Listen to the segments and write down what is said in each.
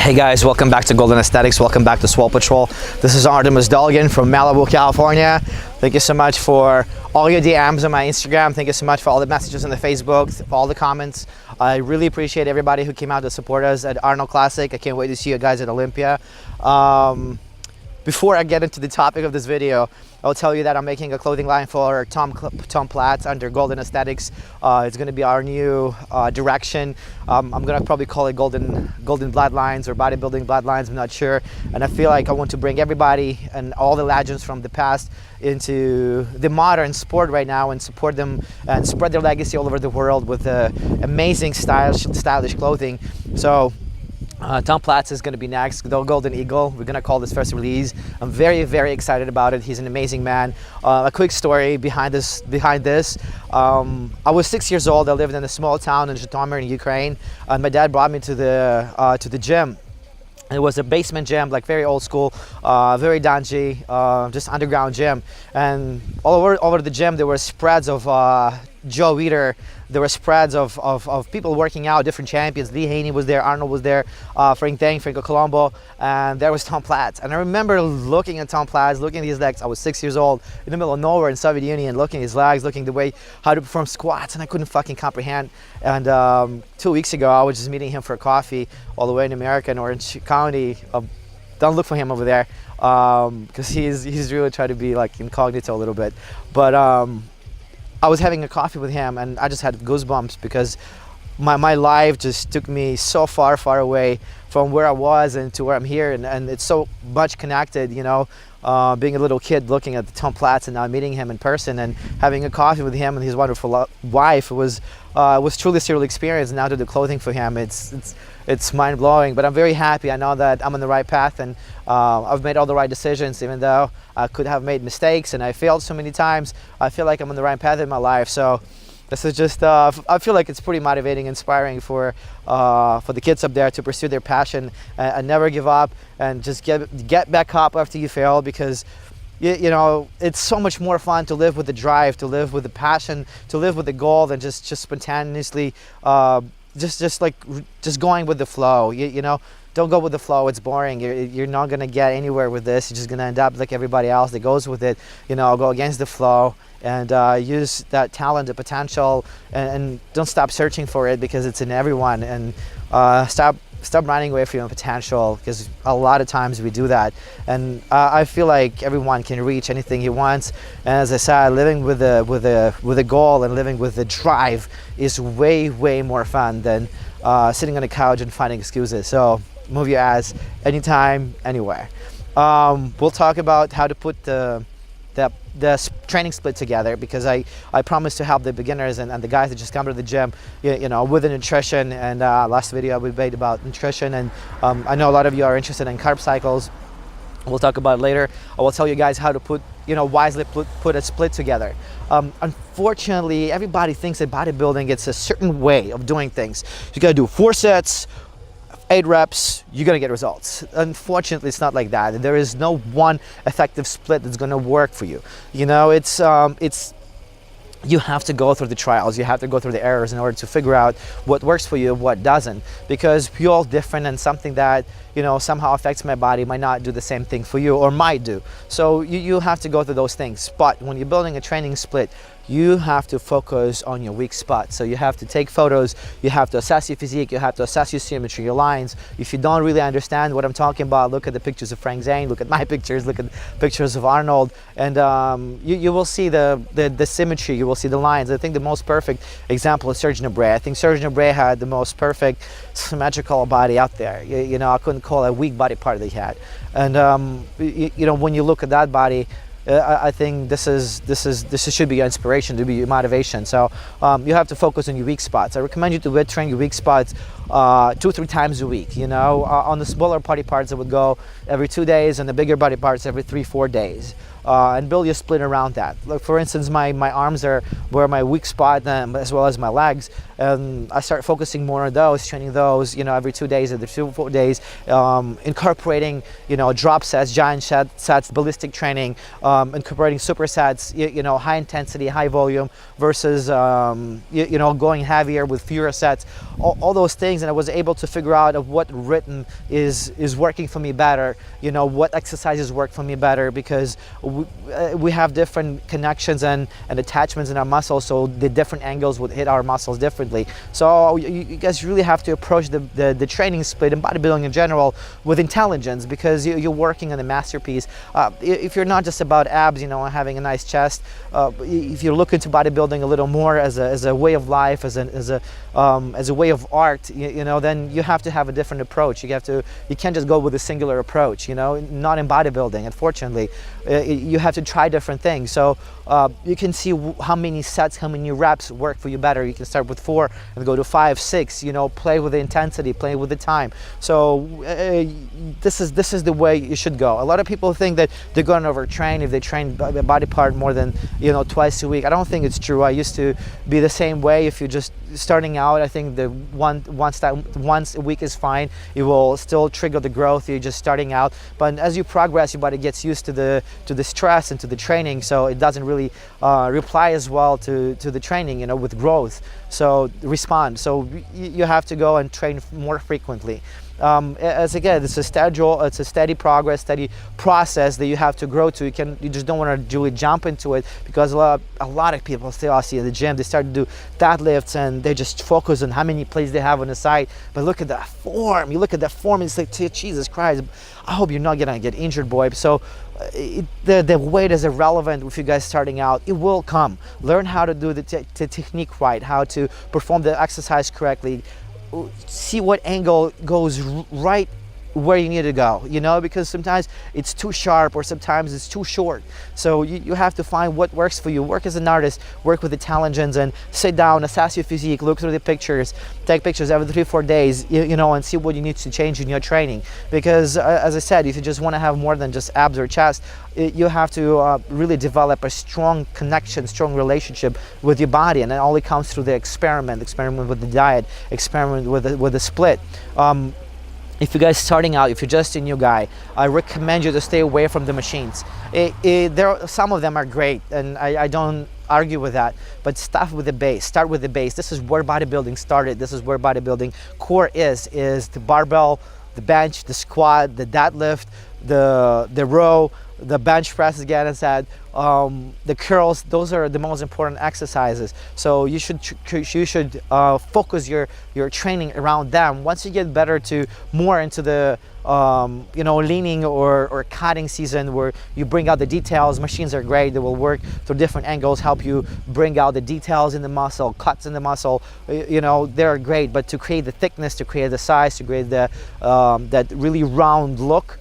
Hey guys, welcome back to Golden Aesthetics. Welcome back to Swole Patrol. This is Artemis Dolgan from Malibu, California. Thank you so much for all your DMs on my Instagram. Thank you so much for all the messages on the Facebook, for all the comments. I really appreciate everybody who came out to support us at Arnold Classic. I can't wait to see you guys at Olympia. Before I get into the topic of this video, I'll tell you that I'm making a clothing line for Tom Platz under Golden Aesthetics. It's going to be our new direction. I'm going to probably call it Golden Bloodlines or Bodybuilding Bloodlines, I'm not sure. And I feel like I want to bring everybody and all the legends from the past into the modern sport right now and support them and spread their legacy all over the world with amazing stylish clothing. So Tom Platz is going to be next, the Golden Eagle. We're going to call this first release. I'm very, very excited about it. He's an amazing man. A quick story behind this. I was 6 years old. I lived in a small town in Zhytomyr in Ukraine, and my dad brought me to the gym. It was a basement gym, like very old school, very dingy, just underground gym. And all over the gym there were spreads of Joe Weider. There were spreads of people working out, different champions. Lee Haney was there, Arnold was there, Frank Dang, Franco Colombo, and there was Tom Platz. And I remember looking at Tom Platz, looking at his legs. I was 6 years old, in the middle of nowhere in Soviet Union, looking at his legs, looking the way how to perform squats, and I couldn't fucking comprehend. And 2 weeks ago, I was just meeting him for a coffee all the way in America, in Orange County. Don't look for him over there, because he's really trying to be like incognito a little bit. But I was having a coffee with him and I just had goosebumps because my life just took me so far away from where I was and to where I'm here, and it's so much connected, you know, being a little kid looking at Tom Platz and now meeting him in person and having a coffee with him and his wonderful wife. It was truly a surreal experience. Now to do clothing for him, it's mind-blowing, but I'm very happy. I know that I'm on the right path, and I've made all the right decisions, even though I could have made mistakes and I failed so many times. I feel like I'm on the right path in my life. So this is just, I feel like it's pretty motivating, inspiring for the kids up there to pursue their passion and never give up, and just get back up after you fail, because you know, it's so much more fun to live with the drive, to live with the passion, to live with the goal than just spontaneously just going with the flow. You know, don't go with the flow. It's boring. You're not gonna get anywhere with this. You're just gonna end up like everybody else that goes with it. You know, go against the flow and use that talent, the potential, and don't stop searching for it, because it's in everyone. And stop running away from your potential, because a lot of times we do that. And I feel like everyone can reach anything he wants. And as I said, living with a goal and living with the drive is way more fun than sitting on a couch and finding excuses. So move your ass anytime, anywhere. We'll talk about how to put the training split together, because I promise to help the beginners and the guys that just come to the gym, you know, with the nutrition. And last video we made about nutrition, and I know a lot of you are interested in carb cycles. We'll talk about it later. I will tell you guys how to put, you know, wisely put a split together. Unfortunately, everybody thinks that bodybuilding, it's a certain way of doing things. You gotta do 4 sets, 8 reps, you're gonna get results. Unfortunately, it's not like that. There is no one effective split that's gonna work for you. You know, it's you have to go through the trials, you have to go through the errors in order to figure out what works for you and what doesn't, because we're all different, and something that, you know, somehow affects my body might not do the same thing for you, or might do. So you have to go through those things. But when you're building a training split, you have to focus on your weak spot. So you have to take photos, you have to assess your physique, you have to assess your symmetry, your lines. If you don't really understand what I'm talking about, look at the pictures of Frank Zane, look at my pictures, look at pictures of Arnold, and you will see the symmetry, you will see the lines. I think the most perfect example is Serge Nubret. I think Serge Nubret had the most perfect symmetrical body out there. You know, I couldn't call a weak body part that he had. And you know, when you look at that body, I think this should be your inspiration, to be your motivation. So you have to focus on your weak spots. I recommend you to weight train your weak spots 2-3 times a week. You know, on the smaller body parts, I would go every 2 days, and the bigger body parts every 3-4 days. And build your split around that. Like for instance, my arms are where my weak spot, as well as my legs, and I start focusing more on those, training those, you know, every 2 days, every 4 days, incorporating, you know, drop sets, giant sets, ballistic training, incorporating supersets, you know, high intensity, high volume versus you know, going heavier with fewer sets. All those things trainings, and I was able to figure out of what rhythm is working for me better, you know, what exercises work for me better, because we have different connections and attachments in our muscles, so the different angles would hit our muscles differently. So you guys really have to approach the training split and bodybuilding in general with intelligence, because you're working on a masterpiece. If you're not just about abs, you know, having a nice chest, if you're looking to bodybuilding a little more as a way of life, as a way of art, you know, then you have to have a different approach. You can't just go with a singular approach, you know, not in bodybuilding, unfortunately. You have to try different things. So you can see how many sets, how many reps work for you better. You can start with 4 and go to 5, 6, you know, play with the intensity, play with the time. So this is the way you should go. A lot of people think that they're going to overtrain if they train a body part more than, you know, twice a week. I don't think it's true. I used to be the same way. If you're just starting out, I think the once a week is fine. It will still trigger the growth. You're just starting out, but as you progress, your body gets used to the stress and to the training, so it doesn't really reply as well to the training, you know, with growth. So respond. So you have to go and train more frequently. As again, it's a steady progress, steady process that you have to grow to. You just don't want to jump into it, because a lot of people still I see at the gym, they start to do deadlifts and they just focus on how many plates they have on the side. But look at that form. You look at that form and it's like, Jesus Christ, I hope you're not gonna get injured, boy. So the weight is irrelevant if you guys starting out. It will come. Learn how to do the technique right, how to perform the exercise correctly. See what angle goes right where you need to go, you know, because sometimes it's too sharp or sometimes it's too short. So you have to find what works for you. Work as an artist, work with intelligence, and sit down, assess your physique, look through the pictures, take pictures every 3-4 days, you know, and see what you need to change in your training. Because as I said, if you just want to have more than just abs or chest, you have to really develop a strong connection, strong relationship with your body, and it only comes through the experiment with the diet, experiment with the split. If you guys starting out, if you're just a new guy, I recommend you to stay away from the machines. Some of them are great, and I don't argue with that, but start with the base. Start with the base. This is where bodybuilding started. This is where bodybuilding core is the barbell, the bench, the squat, the deadlift, the row, the bench press, again, as I said, the curls. Those are the most important exercises. So you should focus your training around them. Once you get better to more into the you know, leaning or cutting season, where you bring out the details, machines are great. They will work through different angles, help you bring out the details in the muscle, cuts in the muscle. You know, they're great. But to create the thickness, to create the size, to create the that really round look,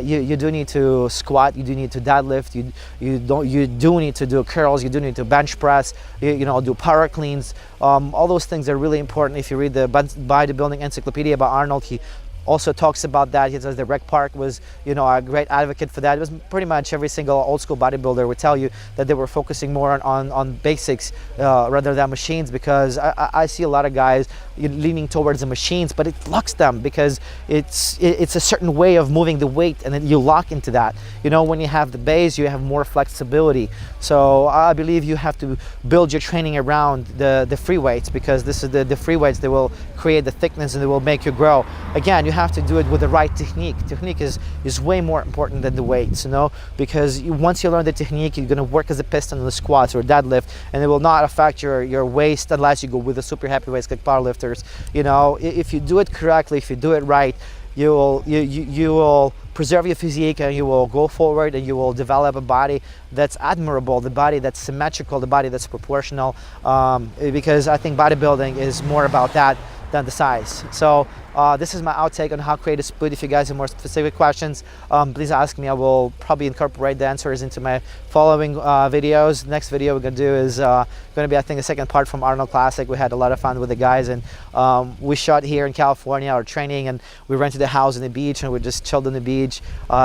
you do need to squat, you do need to deadlift, you do need to do curls, you do need to bench press, you know, do power cleans. All those things are really important. If you read the bodybuilding encyclopedia by Arnold, he also talks about that. He says that Rec Park was, you know, a great advocate for that. It was pretty much every single old school bodybuilder would tell you that they were focusing more on basics rather than machines, because I see a lot of guys leaning towards the machines, but it locks them, because it's a certain way of moving the weight, and then you lock into that. You know, when you have the base, you have more flexibility. So I believe you have to build your training around the free weights, because this is the free weights that will create the thickness and they will make you grow. Again, you have to do it with the right technique. Technique is way more important than the weights, you know, because once you learn the technique, you're going to work as a piston on the squats or deadlift, and it will not affect your waist unless you go with the super heavy weights like powerlifters. You know, if you do it correctly, if you do it right, you will preserve your physique, and you will go forward, and you will develop a body that's admirable, the body that's symmetrical, the body that's proportional, because I think bodybuilding is more about that than the size. So this is my outtake on how to create a split. If you guys have more specific questions, please ask me. I will probably incorporate the answers into my following videos. Next video we're gonna do is going to be, I think, a second part from Arnold Classic. We had a lot of fun with the guys, and we shot here in California, our training, and we rented a house on the beach, and we just chilled on the beach,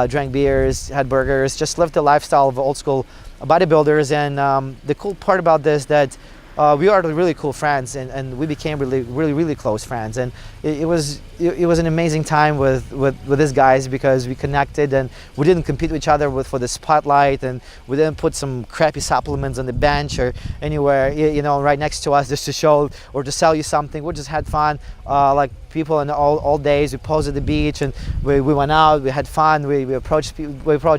drank beers, had burgers, just lived the lifestyle of old school bodybuilders. And the cool part about this, that we are really cool friends, and we became really close friends. And it was an amazing time with these guys, because we connected and we didn't compete with each other for the spotlight, and we didn't put some crappy supplements on the bench or anywhere, you know, right next to us just to show or to sell you something. We just had fun, like people in all days. We posed at the beach, and we went out, we had fun, we approached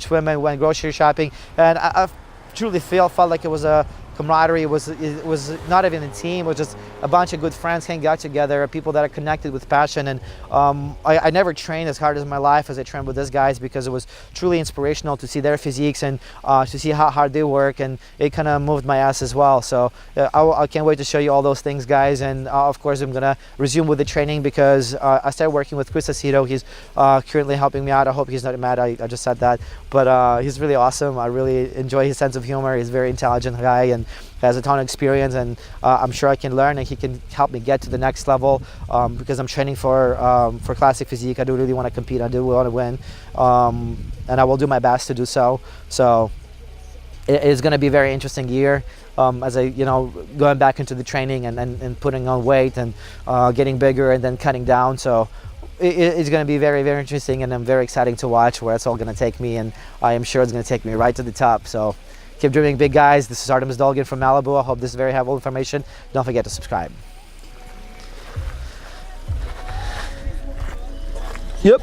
women, went grocery shopping, and I truly felt like it was a camaraderie. It was not even a team. It was just a bunch of good friends hanging out together, people that are connected with passion. And I never trained as hard as in my life as I trained with these guys, because it was truly inspirational to see their physiques and to see how hard they work, and it kind of moved my ass as well. So I can't wait to show you all those things, guys. And of course I'm gonna resume with the training, because I started working with Chris Aceto. He's currently helping me out. I hope he's not mad I just said that, but he's really awesome. I really enjoy his sense of humor. He's a very intelligent guy and has a ton of experience, and I'm sure I can learn, and he can help me get to the next level, because I'm training for classic physique. I do really want to compete. I do want to win, and I will do my best to do so. So it is going to be a very interesting year, as I, going back into the training and putting on weight and getting bigger and then cutting down. So it's going to be very interesting, and I'm very excited to watch where it's all going to take me, and I am sure it's going to take me right to the top. So keep dreaming big, guys. This is Artemis Dolgin from Malibu. I hope this is very helpful information. Don't forget to subscribe. Yep.